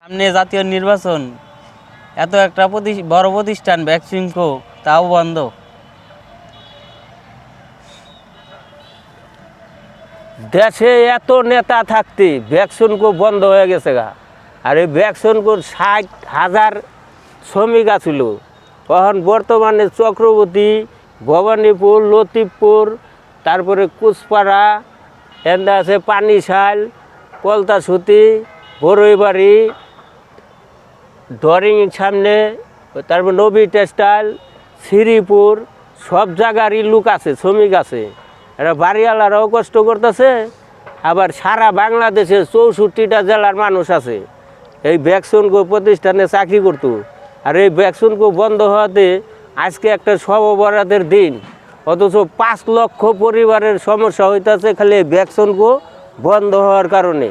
সামনে জাতীয় নির্বাচন, এত একটা বড় প্রতিষ্ঠান ভ্যাকসিনকো তাও বন্ধ। দেশে এত নেতা থাকতে ভ্যাকসিনকো বন্ধ হয়ে গেছে গা। আর এই ভ্যাকসিনকোর 60,000 শ্রমিক আছিল। এখন বর্তমানে চক্রবর্তী, ভবানীপুর, লতিফপুর, তারপরে কুচপাড়া, এন্দা আছে পানিশাল, কলতাসুতি, বড়ইবাড়ি, ডরিং সামনে, তারপর নবী টেক্সটাইল, শ্রীপুর, সব জায়গারই লোক আছে, শ্রমিক আছে। এরা বাড়িওয়ালারাও কষ্ট করতেছে, আবার সারা বাংলাদেশে 64টা জেলার মানুষ আছে এই ভ্যাকসিনকো প্রতিষ্ঠানে চাকরি করতো। আর এই ভ্যাকসিনকো বন্ধ হওয়াতে আজকে একটা সর্ববরাতের দিন, অথচ 5 লক্ষ পরিবারের সমস্যা হইতেছে খালি এই ভ্যাকসিনকো বন্ধ হওয়ার কারণে।